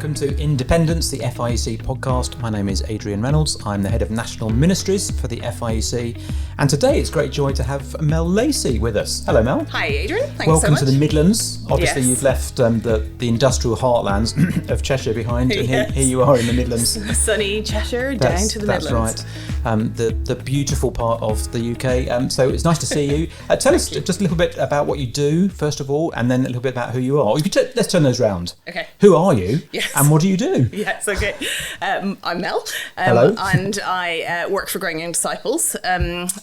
Welcome to Independence, the FIEC podcast. My name is Adrian Reynolds. I'm the head of National Ministries for the FIEC. And today it's great joy to have Mel Lacy with us. Hello, Mel. Hi, Adrian. Thanks Welcome so much. to the Midlands. Obviously, Yes. you've left the industrial heartlands of Cheshire behind, and here you are in the Midlands. Sunny Cheshire down to the Midlands. That's right. The beautiful part of the UK. So it's nice to see you. Tell us just a little bit about what you do, first of all, and then a little bit about who you are. Let's turn those round. Okay. Who are you? Yes. And what do you do? Yes, okay. I'm Mel. Hello. And I work for Growing Young Disciples.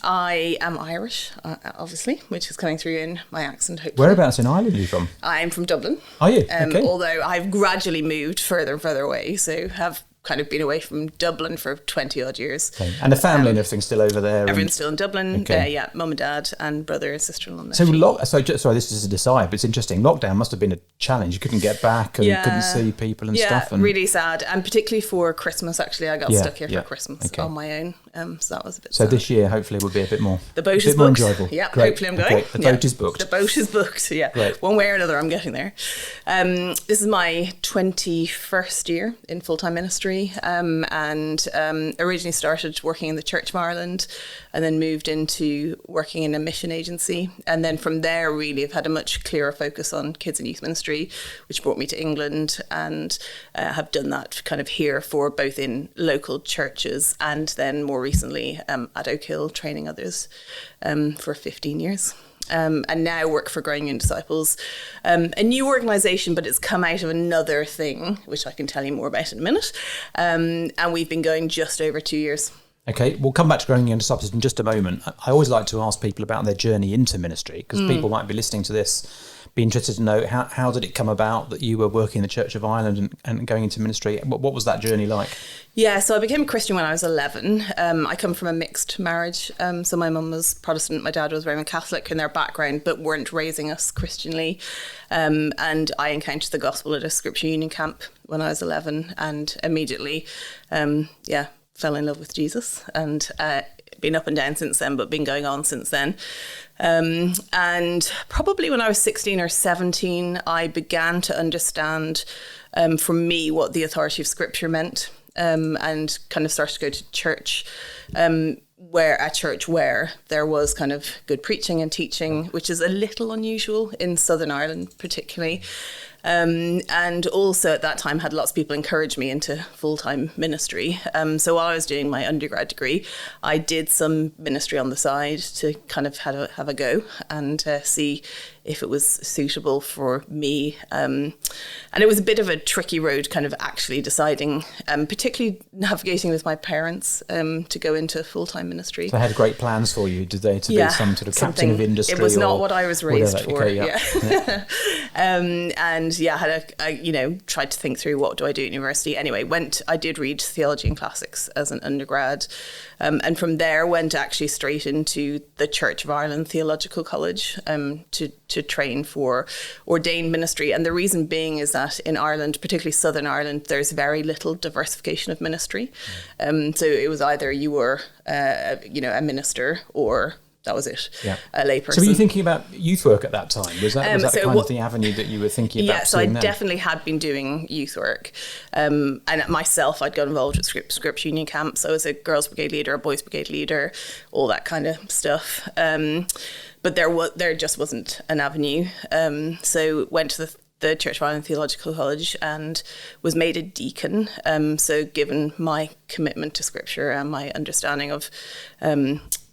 I am Irish, obviously, which is coming through in my accent, hopefully. Whereabouts in Ireland are you from? I'm from Dublin. Are you? Okay. Although I've gradually moved further and further away, so have kind of been away from Dublin for 20 odd years. Okay. And the family and everything's still over there? Everyone's still in Dublin. Okay. Mum and dad and brother and sister-in-law. Sorry, this is a decide, but it's interesting. Lockdown must have been a challenge. You couldn't get back and couldn't see people and stuff. And really sad. And particularly for Christmas, actually, I got stuck here for Christmas on my own. So that was a bit sad. this year, hopefully, will be a bit more more enjoyable. Yeah, Great. hopefully I'm going. Okay. The boat is booked. The boat is booked, yeah. Great. One way or another, I'm getting there. This is my 21st year in full-time ministry. And originally started working in the Church of Ireland and then moved into working in a mission agency. And then from there, really, I've had a much clearer focus on kids and youth ministry, which brought me to England, and have done that kind of here for both in local churches and then more recently at Oak Hill, training others for 15 years. And now work for Growing Young Disciples, a new organisation, but it's come out of another thing, which I can tell you more about in a minute. And we've been going just over 2 years. Okay, we'll come back to Growing Young Disciples in just a moment. I always like to ask people about their journey into ministry, because people might be listening to this, be interested to know how did it come about that you were working in the Church of Ireland and going into ministry? What was that journey like? Yeah, so I became a Christian when I was 11. I come from a mixed marriage. So my mum was Protestant, my dad was Roman Catholic in their background, but weren't raising us Christianly. And I encountered the gospel at a Scripture Union camp when I was 11 and immediately, fell in love with Jesus, and been up and down since then, but been going on since then. And probably when I was 16 or 17, I began to understand for me what the authority of Scripture meant, and kind of started to go to church, where there was kind of good preaching and teaching, which is a little unusual in Southern Ireland particularly. And also at that time had lots of people encourage me into full-time ministry. So while I was doing my undergrad degree, I did some ministry on the side to kind of have a go and see if it was suitable for me. And it was a bit of a tricky road kind of actually deciding, particularly navigating with my parents to go into full-time ministry. So they had great plans for you, did they, to be some sort of captain of industry? It was not what I was raised for. Okay, yeah. Tried to think through what do I do at university. Anyway, I did read theology and classics as an undergrad. And from there went actually straight into the Church of Ireland Theological College to train for ordained ministry. And the reason being is that in Ireland, particularly Southern Ireland, there's very little diversification of ministry. So it was either you were, a minister or that was it, a layperson. So were you thinking about youth work at that time? Was that the kind of the avenue that you were thinking about? Yeah, so I definitely had been doing youth work. And myself, I'd got involved with Scripture Union camps. I was a girls' brigade leader, a boys' brigade leader, all that kind of stuff. But there just wasn't an avenue. So went to the Church of Ireland Theological College and was made a deacon. So given my commitment to Scripture and my understanding of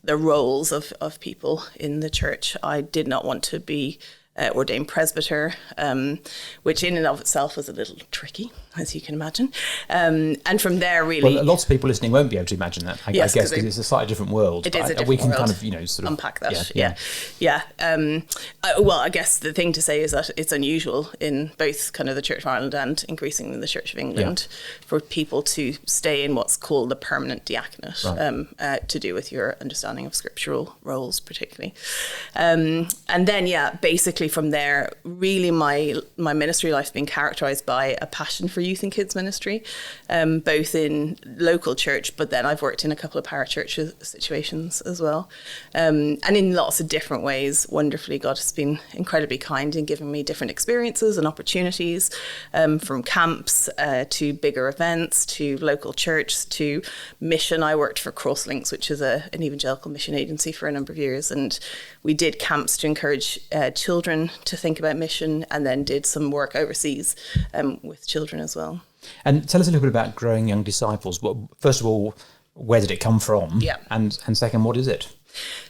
the roles of people in the church, I did not want to be ordained presbyter, which in and of itself was a little tricky, as you can imagine. And from there, really... Well, lots of people listening won't be able to imagine that, I guess, because it's a slightly different world. It is a different we can world. kind of, sort of... Unpack that, yeah. Well, I guess the thing to say is that it's unusual in both kind of the Church of Ireland and increasingly in the Church of England for people to stay in what's called the permanent diaconate, to do with your understanding of scriptural roles particularly. And then, basically from there, really my ministry life's been characterised by a passion for youth and kids ministry, both in local church, but then I've worked in a couple of parachurch situations as well. And in lots of different ways, wonderfully, God has been incredibly kind in giving me different experiences and opportunities, from camps to bigger events, to local church, to mission. I worked for Crosslinks, which is an evangelical mission agency, for a number of years, and we did camps to encourage children to think about mission, and then did some work overseas with children as well. And tell us a little bit about growing young disciples. Well, first of all, where did it come from? Yeah. And second, what is it?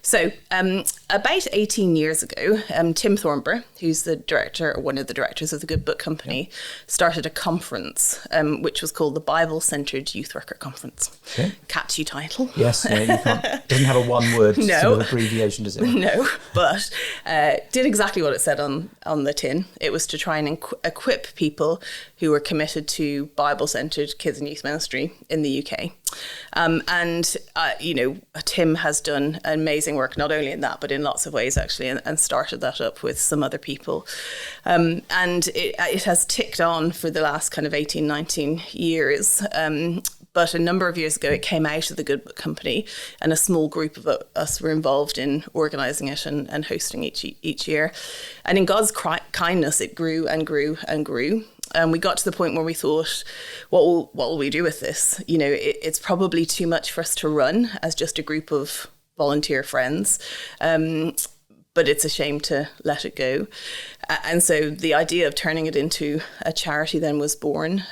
So about 18 years ago, Tim Thornborough, who's the director, or one of the directors of the Good Book Company, started a conference which was called the Bible-Centered Youth Worker Conference. Okay. Catchy title. Yes, you can't. It doesn't have a one-word sort of abbreviation, does it? No, but did exactly what it said on the tin. It was to try and equip people who were committed to Bible-centered kids and youth ministry in the UK. Tim has done amazing work, not only in that, but in lots of ways, actually, and started that up with some other people. And it has ticked on for the last kind of 18, 19 years. But a number of years ago, it came out of the Good Book Company, and a small group of us were involved in organising it and hosting each year. And in God's kindness, it grew and grew and grew. And we got to the point where we thought, what will we do with this? It's probably too much for us to run as just a group of volunteer friends. But it's a shame to let it go. And so the idea of turning it into a charity then was born,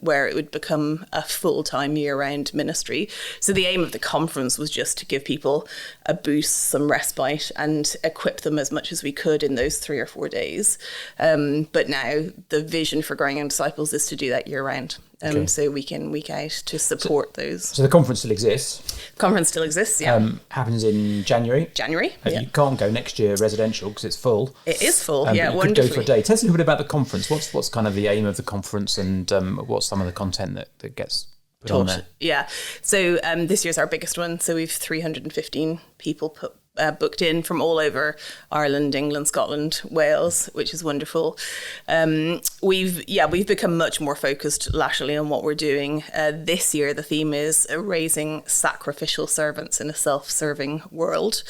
where it would become a full-time year-round ministry. So the aim of the conference was just to give people a boost, some respite, and equip them as much as we could in those 3 or 4 days. But now the vision for Growing Young Disciples is to do that year-round. So week in, week out, to support those. So the conference still exists? The conference still exists, yeah. Happens in January? January, yeah. You can't go next year residential because it's full. It is full, yeah, you wonderfully. Could go for a day. Tell us a little bit about the conference. What's kind of the aim of the conference, and what's some of the content that gets put on there? Yeah. So this year's our biggest one. So we've 315 people booked in from all over Ireland, England, Scotland, Wales, which is wonderful. We've become much more focused laterally on what we're doing. This year, the theme is raising sacrificial servants in a self-serving world.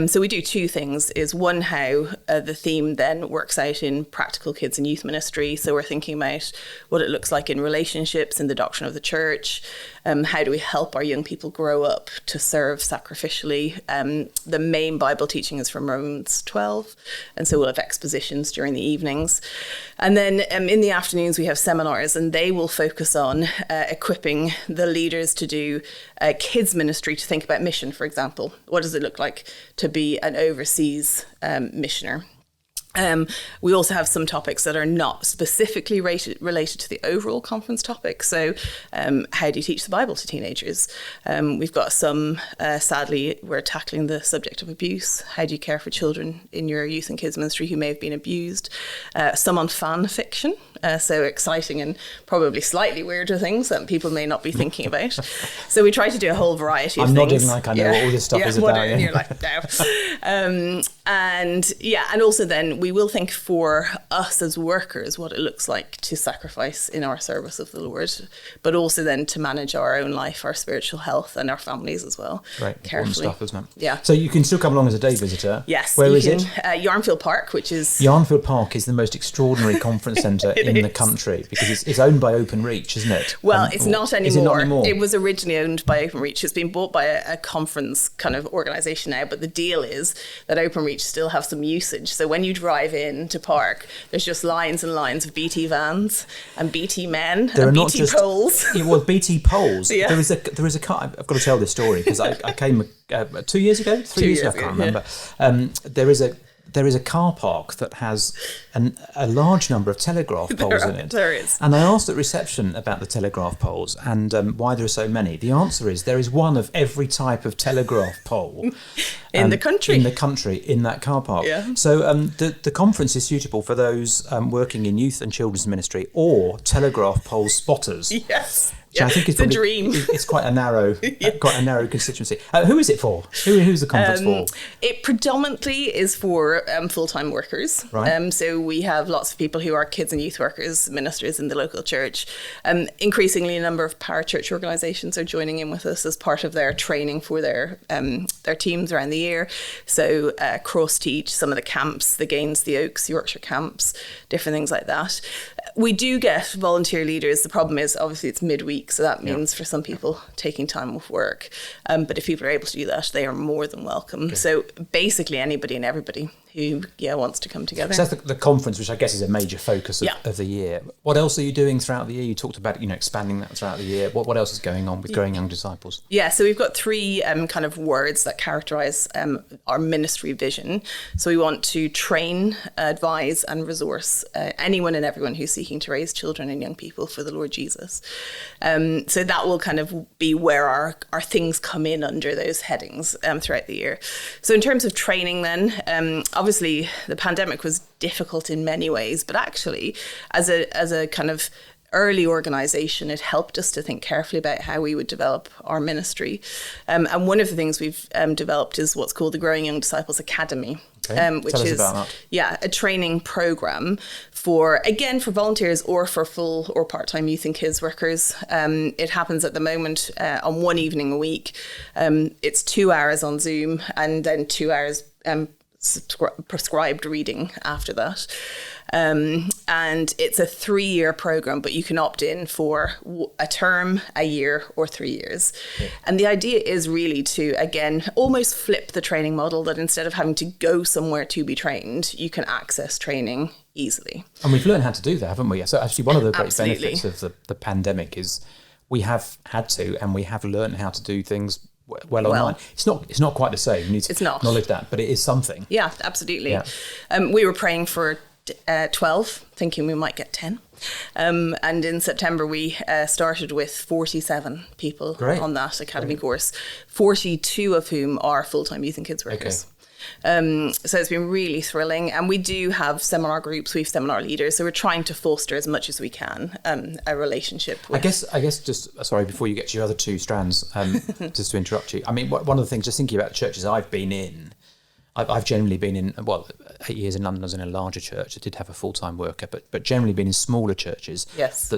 So we do 2 things. Is one, how the theme then works out in practical kids and youth ministry. So we're thinking about what it looks like in relationships, in the doctrine of the church. How do we help our young people grow up to serve sacrificially? The main Bible teaching is from Romans 12, and so we'll have expositions during the evenings. And then in the afternoons we have seminars, and they will focus on equipping the leaders to do kids ministry, to think about mission, for example. What does it look like to be an overseas missioner? We also have some topics that are not specifically related to the overall conference topic. So how do you teach the Bible to teenagers? We've got some, sadly, we're tackling the subject of abuse. How do you care for children in your youth and kids ministry who may have been abused? Some on fan fiction. So exciting and probably slightly weirder things that people may not be thinking about. So we try to do a whole variety of things. I'm nodding like I know what all this stuff is about. And you're like, no. And also then we will think for us as workers what it looks like to sacrifice in our service of the Lord, but also then to manage our own life, our spiritual health, and our families as well. Right, carefully. Important stuff, isn't it? Yeah. So you can still come along as a day visitor. Yes. Where is it? Yarnfield Park, which is... Yarnfield Park is the most extraordinary conference centre in the country, because it's owned by Openreach, isn't it? Well, it's not anymore. Is it not anymore? It was originally owned by Openreach. It's been bought by a conference kind of organisation now, but the deal is that Openreach still have some usage. So when you drive in to Park, there's just lines and lines of BT vans and BT men and BT poles. Yeah, well, BT poles. Yeah. There is a car. I've got to tell this story because I came 2 years ago, 3 years ago, I can't remember. Yeah. There is a car park that has a large number of telegraph poles in it. There is. And I asked at reception about the telegraph poles and why there are so many. The answer is there is one of every type of telegraph pole in the country. In that car park. Yeah. So the conference is suitable for those working in youth and children's ministry or telegraph pole spotters. Yes. So I think it's a dream. It's quite a narrow, quite a narrow constituency. Who is it for? Who's the conference for? It predominantly is for full-time workers. Right. So we have lots of people who are kids and youth workers, ministers in the local church. Increasingly, a number of parachurch organisations are joining in with us as part of their training for their teams around the year. So cross teach, some of the camps, the Gaines, the Oaks, Yorkshire camps, different things like that. We do get volunteer leaders. The problem is obviously it's midweek, so that means for some people taking time off work. But if people are able to do that, they are more than welcome. Okay. So basically anybody and everybody who wants to come together. So that's the conference, which I guess is a major focus of the year. What else are you doing throughout the year? You talked about expanding that throughout the year. What else is going on with Growing Young Disciples? Yeah, so we've got three kind of words that characterise our ministry vision. So we want to train, advise and resource anyone and everyone who's seeking to raise children and young people for the Lord Jesus. So that will kind of be where our things come in under those headings throughout the year. So in terms of training then, obviously the pandemic was difficult in many ways, but actually as a kind of early organisation, it helped us to think carefully about how we would develop our ministry. And one of the things we've developed is what's called the Growing Young Disciples Academy. Which Tell us is about that. A training program for volunteers or for full or part-time youth and kids workers. It happens at the moment on one evening a week. It's 2 hours on Zoom and then 2 hours prescribed reading after that. And it's a 3-year program, but you can opt in for a term, a year, or 3 years. Yeah. And the idea is really to, again, almost flip the training model, that instead of having to go somewhere to be trained, you can access training easily. And we've learned how to do that, haven't we? So actually one of the great benefits of the pandemic is we have had to, and we have learned how to do things well online. It's not quite the same. You need to acknowledge that, but it is something. Yeah, absolutely. Yeah. We were praying for 12, thinking we might get 10. And in September, we started with 47 people on that academy course, 42 of whom are full-time youth and kids workers. Okay. So it's been really thrilling. And we do have seminar groups, we have seminar leaders. So we're trying to foster as much as we can a relationship with... I guess just, sorry, before you get to your other two strands, just to interrupt you. I mean, one of the things, just thinking about the churches I've been in, I've generally been in, 8 years in London. I was in a larger church that did have a full-time worker, but generally been in smaller churches. Yes.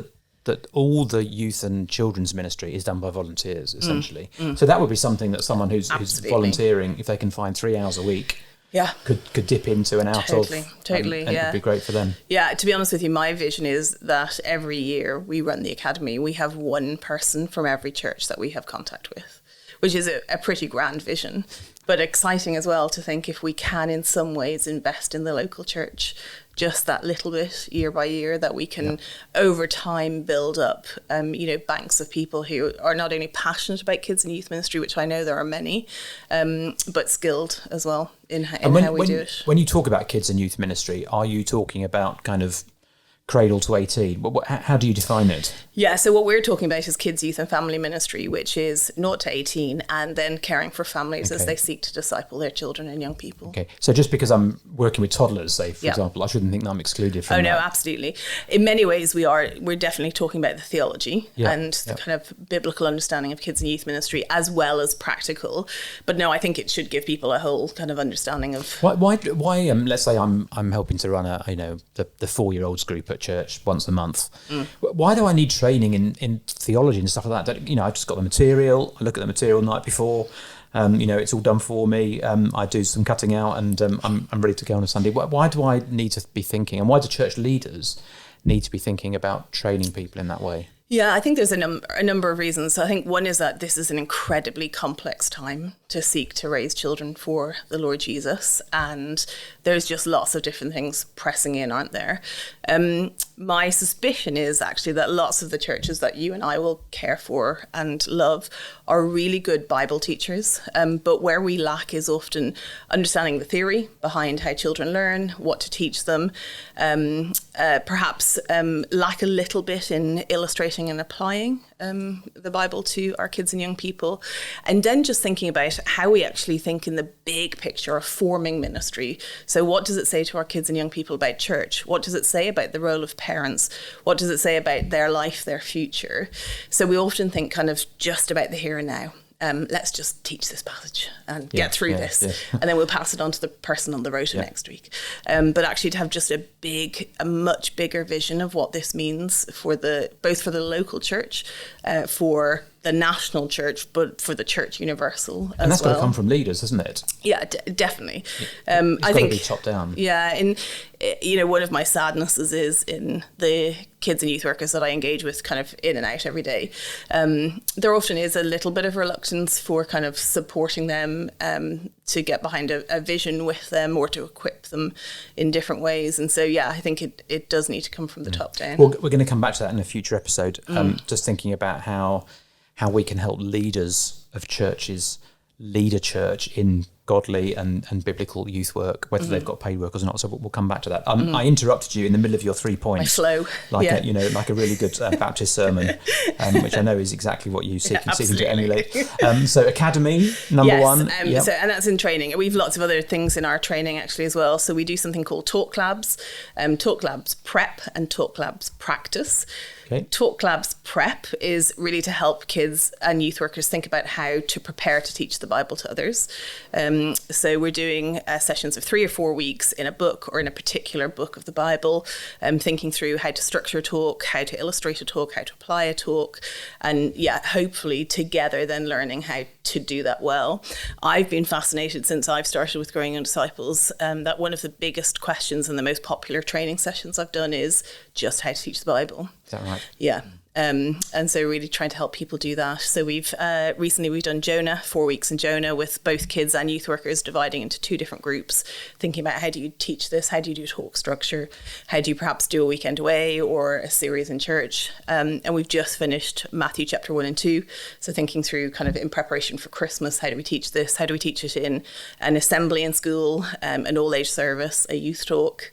That all the youth and children's ministry is done by volunteers, essentially. So that would be something that someone who's volunteering, if they can find 3 hours a week, could dip into and out of. Totally, and it would be great for them. Yeah, to be honest with you, my vision is that every year we run the academy, we have one person from every church that we have contact with, which is a pretty grand vision. But exciting as well to think if we can in some ways invest in the local church just that little bit year by year, that we can over time build up banks of people who are not only passionate about kids and youth ministry, which I know there are many, but skilled as well in how we do it. When you talk about kids and youth ministry, are you talking about kind of cradle to 18? How do you define it? Yeah, so what we're talking about is kids, youth and family ministry, which is 0 to 18, and then caring for families as they seek to disciple their children and young people. Okay, so just because I'm working with toddlers, say, for example, I shouldn't think that I'm excluded from that. Oh, no, absolutely. In many ways, we're definitely talking about the theology and the kind of biblical understanding of kids and youth ministry, as well as practical. But no, I think it should give people a whole kind of understanding of... Why let's say I'm helping to run the 4-year-olds group at church once a month. Why do I need training in theology and stuff like that? I've just got the material. I look at the material the night before. It's all done for me. I do some cutting out, and I'm ready to go on a Sunday. Why do I need to be thinking, and why do church leaders need to be thinking about training people in that way? Yeah, I think there's a number of reasons. I think one is that this is an incredibly complex time to seek to raise children for the Lord Jesus, and there's just lots of different things pressing in, aren't there? My suspicion is actually that lots of the churches that you and I will care for and love are really good Bible teachers, but where we lack is often understanding the theory behind how children learn, what to teach them, perhaps lack a little bit in illustrating teaching and applying the Bible to our kids and young people. And then just thinking about how we actually think in the big picture of forming ministry. So what does it say to our kids and young people about church? What does it say about the role of parents? What does it say about their life, their future? So we often think kind of just about the here and now. Let's just teach this passage and get through this. And then we'll pass it on to the person on the rota next week. But actually to have just a much bigger vision of what this means both for the local church, for the national church, but for the church universal and that's well. got to come from leaders, isn't it? Yeah, definitely. It's got to be top down. Yeah, and one of my sadnesses is in the kids and youth workers that I engage with kind of in and out every day. There often is a little bit of reluctance for kind of supporting them to get behind a vision with them or to equip them in different ways. And so, I think it does need to come from the top down. Well, we're going to come back to that in a future episode. Just thinking about how we can help leaders of churches lead a church in godly and biblical youth work, whether they've got paid workers or not. So we'll come back to that. I interrupted you in the middle of your 3 points. My flow. Like a really good Baptist sermon, which I know is exactly what you seeking to emulate. So Academy, number one. So, and that's in training. We have lots of other things in our training actually as well. So we do something called Talk Labs, Talk Labs Prep and Talk Labs Practice. Okay. Talk Labs Prep is really to help kids and youth workers think about how to prepare to teach the Bible to others. So we're doing sessions of 3 or 4 weeks in a book or in a particular book of the Bible, thinking through how to structure a talk, how to illustrate a talk, how to apply a talk, and hopefully together then learning how to do that well. I've been fascinated since I've started with Growing Young Disciples that one of the biggest questions in the most popular training sessions I've done is just how to teach the Bible. Is that right? Yeah. And so really trying to help people do that. So we've recently done Jonah, 4 weeks in Jonah with both kids and youth workers dividing into 2 different groups, thinking about how do you teach this? How do you do talk structure? How do you perhaps do a weekend away or a series in church? And we've just finished Matthew chapter 1 and 2. So thinking through kind of in preparation for Christmas, how do we teach this? How do we teach it in an assembly in school, an all age service, a youth talk?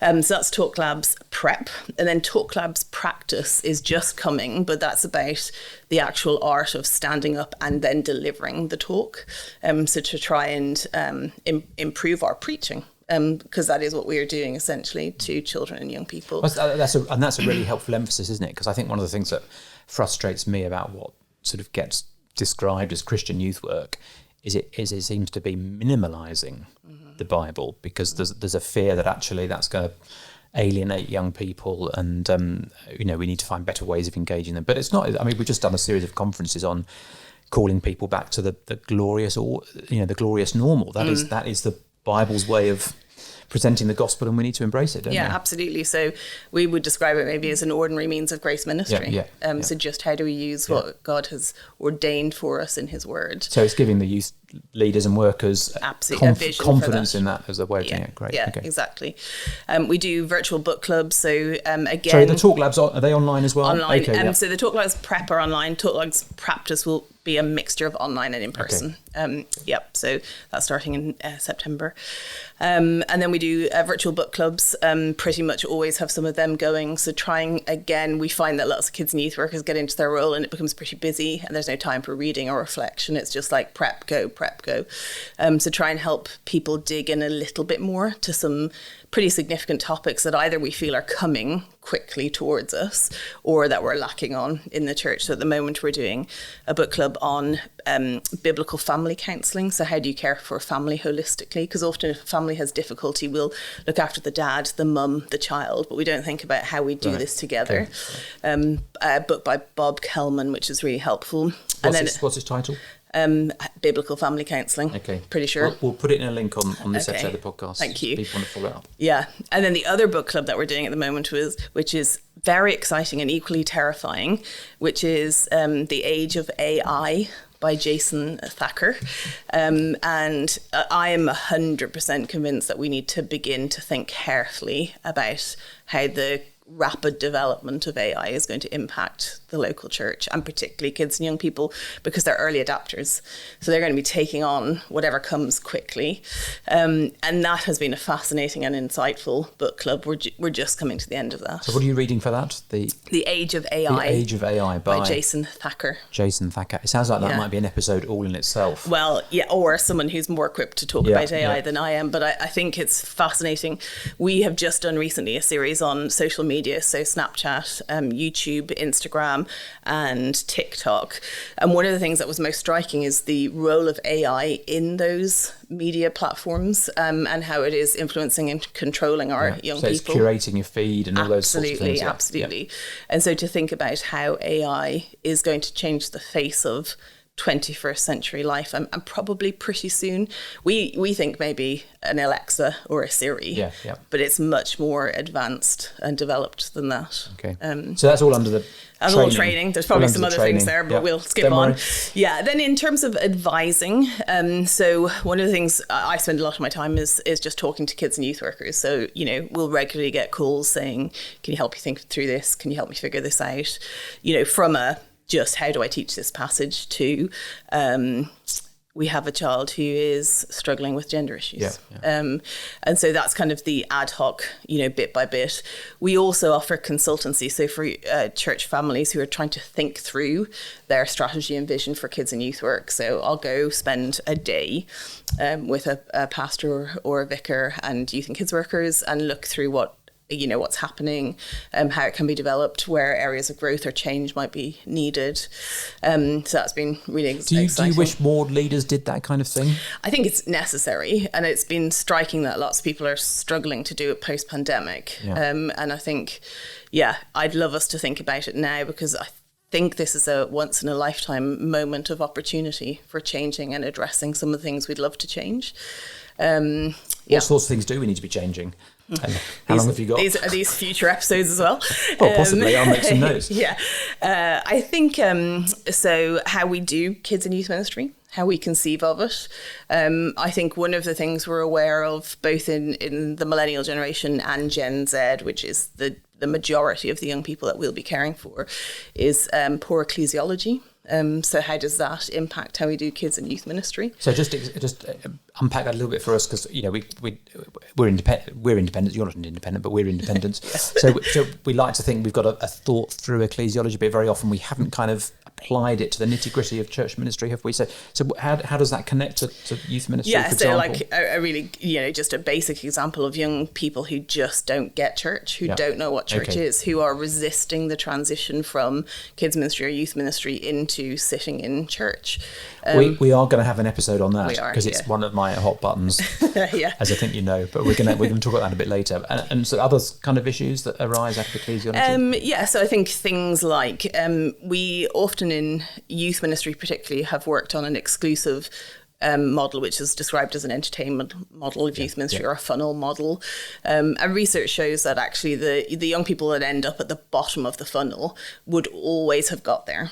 So that's Talk Labs Prep. And then Talk Labs Practice is just coming, but that's about the actual art of standing up and then delivering the talk. So to try and improve our preaching, because that is what we are doing essentially to children and young people. That's a really helpful emphasis, isn't it? Because I think one of the things that frustrates me about what sort of gets described as Christian youth work is it seems to be minimalising the Bible, because there's a fear that actually that's going to alienate young people, and we need to find better ways of engaging them. But it's not. I mean, we've just done a series of conferences on calling people back to the glorious, or the glorious normal. That is the Bible's way of presenting the gospel, and we need to embrace it, don't we? Absolutely. So we would describe it maybe as an ordinary means of grace ministry. So just how do we use what God has ordained for us in his word? So it's giving the youth leaders and workers confidence in that as a way of doing it. Great. Okay. Exactly. We do virtual book clubs. So again... Sorry, the Talk Labs, are they online as well? Online. Okay, so the Talk Labs Prep are online. Talk Labs Practice will be a mixture of online and in person. Okay. So that's starting in September. And then we do virtual book clubs, pretty much always have some of them going. So trying, again, we find that lots of kids and youth workers get into their role and it becomes pretty busy and there's no time for reading or reflection. It's just like prep, go. So try and help people dig in a little bit more to some pretty significant topics that either we feel are coming quickly towards us or that we're lacking on in the church. So at the moment we're doing a book club on biblical family counselling. So how do you care for a family holistically? Because often if a family has difficulty, we'll look after the dad, the mum, the child, but we don't think about how we do this together. A book by Bob Kellman, which is really helpful. What's his title? Biblical family counselling. Okay. Pretty sure. We'll put it in a link on this episode of the podcast. Thank you. People want to follow it up. Yeah. And then the other book club that we're doing at the moment which is very exciting and equally terrifying, which is The Age of AI by Jason Thacker. And I am 100% convinced that we need to begin to think carefully about how rapid development of AI is going to impact the local church, and particularly kids and young people, because they're early adapters. So they're going to be taking on whatever comes quickly. And that has been a fascinating and insightful book club. We're just coming to the end of that. So what are you reading for that? The Age of AI. The Age of AI by Jason Thacker. Jason Thacker. It sounds like that might be an episode all in itself. Well, yeah, or someone who's more equipped to talk about AI than I am. But I think it's fascinating. We have just done recently a series on social media, so Snapchat, YouTube, Instagram, and TikTok. And one of the things that was most striking is the role of AI in those media platforms, and how it is influencing and controlling our young people. So it's curating your feed and all those sorts of things. Absolutely. Yeah. And so to think about how AI is going to change the face of 21st century life, and probably pretty soon. We think maybe an Alexa or a Siri, but it's much more advanced and developed than that. Okay. So that's all under the That's all training. There's probably some other things there, but we'll skip on. Yeah. Then in terms of advising, so one of the things I spend a lot of my time is just talking to kids and youth workers. So, we'll regularly get calls saying, can you help me think through this? Can you help me figure this out? From just how do I teach this passage to we have a child who is struggling with gender issues. And so that's kind of the ad hoc, bit by bit. We also offer consultancy. So for church families who are trying to think through their strategy and vision for kids and youth work. So I'll go spend a day with a pastor or a vicar and youth and kids workers and look through what's happening, how it can be developed, where areas of growth or change might be needed. So that's been really exciting. Do you wish more leaders did that kind of thing? I think it's necessary, and it's been striking that lots of people are struggling to do it post-pandemic. And I think, I'd love us to think about it now, because I think this is a once-in-a-lifetime moment of opportunity for changing and addressing some of the things we'd love to change. What sorts of things do we need to be changing? And how long have you got? Are these future episodes as well? Well, possibly. I'll make some notes. I think, so how we do kids and youth ministry, how we conceive of it. I think one of the things we're aware of, both in the millennial generation and Gen Z, which is the majority of the young people that we'll be caring for, is poor ecclesiology. So how does that impact how we do kids and youth ministry? So just unpack that a little bit for us, because we're independent. We're independent. You're not independent, but we're independent. So we like to think we've got a thought through ecclesiology, but very often we haven't kind of applied it to the nitty gritty of church ministry, have we? So how does that connect to youth ministry? For example? Like a really just a basic example of young people who just don't get church, who don't know what church is, who are resisting the transition from kids ministry or youth ministry into sitting in church. We are going to have an episode on that, because it's one of my hot buttons, as I think you know. But we're going to talk about that a bit later. And so other kind of issues that arise out of ecclesiology. So I think things like we often in youth ministry particularly have worked on an exclusive model, which is described as an entertainment model of youth ministry, or a funnel model. And research shows that actually the young people that end up at the bottom of the funnel would always have got there.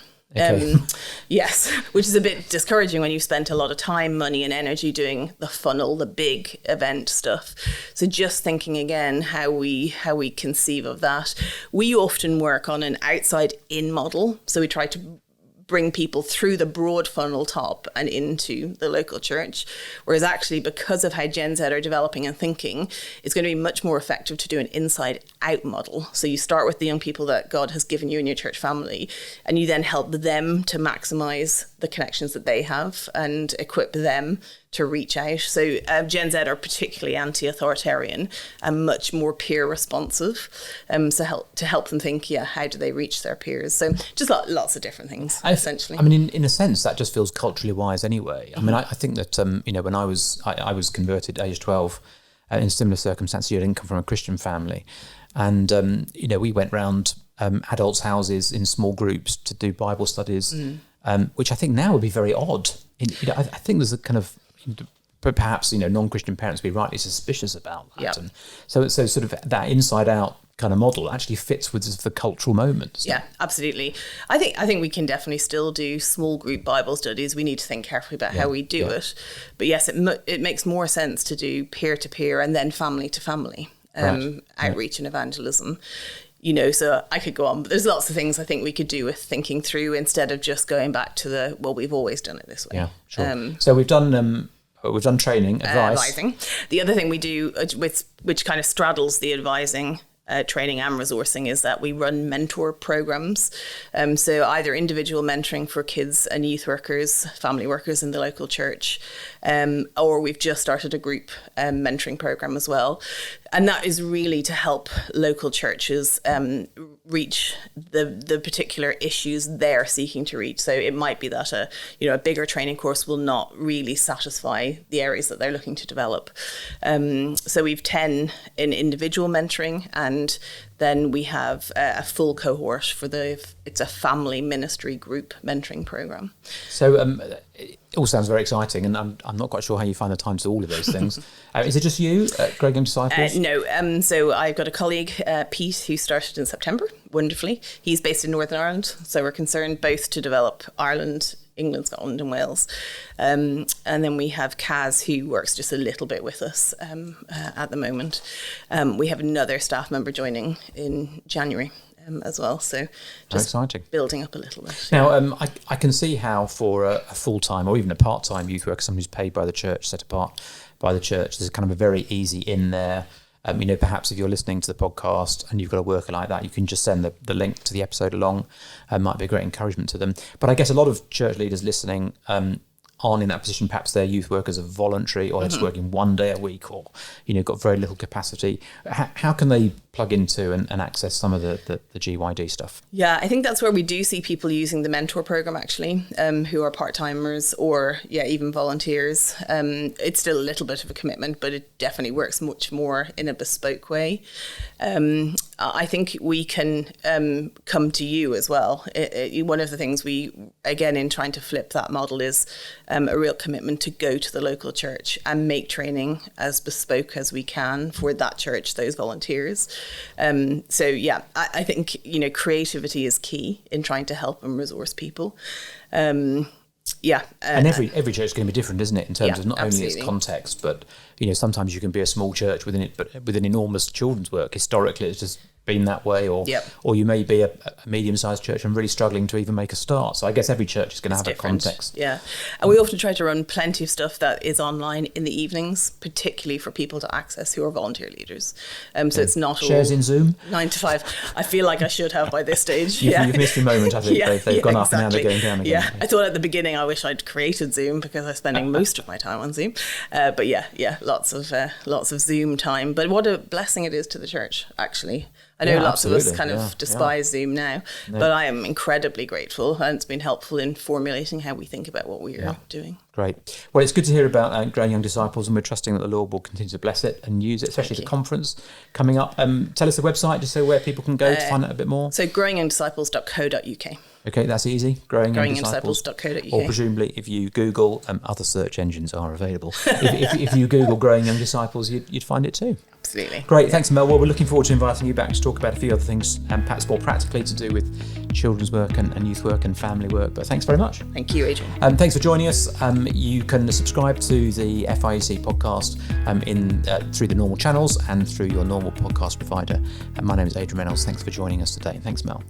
Yes, which is a bit discouraging when you've spent a lot of time, money and energy doing the funnel, the big event stuff. So just thinking again how we conceive of that. We often work on an outside in model. So we try to bring people through the broad funnel top and into the local church. Whereas actually, because of how Gen Z are developing and thinking, it's going to be much more effective to do an inside out model. So you start with the young people that God has given you in your church family, and you then help them to maximize the connections that they have and equip them to reach out. So Gen Z are particularly anti-authoritarian and much more peer responsive. So to help them think, how do they reach their peers? So just lots of different things, essentially. I mean, in a sense, that just feels culturally wise anyway. I mean, I think that, when I was converted at age 12, in similar circumstances, I didn't come from a Christian family. And, we went round adults' houses in small groups to do Bible studies, which I think now would be very odd. I think there's a kind of, perhaps, non-Christian parents would be rightly suspicious about that. And so sort of that inside out kind of model actually fits with the cultural moment. Yeah, absolutely. I think we can definitely still do small group Bible studies. We need to think carefully about how we do it. But yes, it makes more sense to do peer to peer and then family to family outreach and evangelism. so I could go on, but there's lots of things I think we could do with thinking through instead of just going back to we've always done it this way. Yeah, sure. So we've done training, advising. The other thing we do, which kind of straddles the advising, training and resourcing, is that we run mentor programs. So either individual mentoring for kids and youth workers, family workers in the local church, or we've just started a group mentoring program as well. And that is really to help local churches reach the particular issues they're seeking to reach. So it might be that a bigger training course will not really satisfy the areas that they're looking to develop. So we've 10 in individual mentoring, and then we have a full cohort for it's a family ministry group mentoring program. So it all sounds very exciting, and I'm not quite sure how you find the time to do all of those things. Is it just you at Growing Young Disciples? No. So I've got a colleague, Pete, who started in September, wonderfully. He's based in Northern Ireland, so we're concerned both to develop Ireland, England, Scotland and Wales. And then we have Kaz, who works just a little bit with us at the moment. We have another staff member joining in January as well. So just exciting. Building up a little bit. Now, I can see how for a full-time or even a part-time youth worker, someone who's paid by the church, set apart by the church, there's kind of a very easy in there. Perhaps if you're listening to the podcast and you've got a worker like that, you can just send the link to the episode along. Might be a great encouragement to them. But I guess a lot of church leaders listening aren't in that position. Perhaps their youth workers are voluntary, or they're just working one day a week, or got very little capacity. How can they plug into and access some of the GYD stuff? Yeah, I think that's where we do see people using the mentor program actually, who are part-timers or even volunteers. It's still a little bit of a commitment, but it definitely works much more in a bespoke way. I think we can come to you as well. One of the things we, again, in trying to flip that model is a real commitment to go to the local church and make training as bespoke as we can for that church, those volunteers. I think, creativity is key in trying to help and resource people. And every church is going to be different, isn't it, in terms of not absolutely. only its context, but sometimes you can be a small church within it, but with an enormous children's work. Historically, it's just been that way, or you may be a medium-sized church and really struggling to even make a start. So I guess every church is going to have different. A context. Yeah, and we often try to run plenty of stuff that is online in the evenings, particularly for people to access who are volunteer leaders. So it's not shares all in Zoom 9 to 5. I feel like I should have by this stage. You've missed your moment. I think they've gone up and now they're going down again. Yeah, I thought at the beginning I wish I'd created Zoom because I'm spending most of my time on Zoom. But lots of Zoom time. But what a blessing it is to the church, actually. I know lots of us kind of despise Zoom now, but I am incredibly grateful, and it's been helpful in formulating how we think about what we are doing. Great. Well, it's good to hear about Growing Young Disciples, and we're trusting that the Lord will continue to bless it and use it, especially the conference coming up. Tell us the website, just so where people can go to find out a bit more. So growingyoungdisciples.co.uk. Okay, that's easy. growingyoungdisciples.co.uk. Or presumably, if you Google, other search engines are available. if you Google Growing Young Disciples, you'd find it too. Absolutely. Great, thanks, Mel. Well, we're looking forward to inviting you back to talk about a few other things, perhaps more practically to do with children's work and youth work and family work. But thanks very much. Thank you, Adrian. Thanks for joining us. You can subscribe to the FIEC podcast through the normal channels and through your normal podcast provider. My name is Adrian Reynolds. Thanks for joining us today. Thanks, Mel.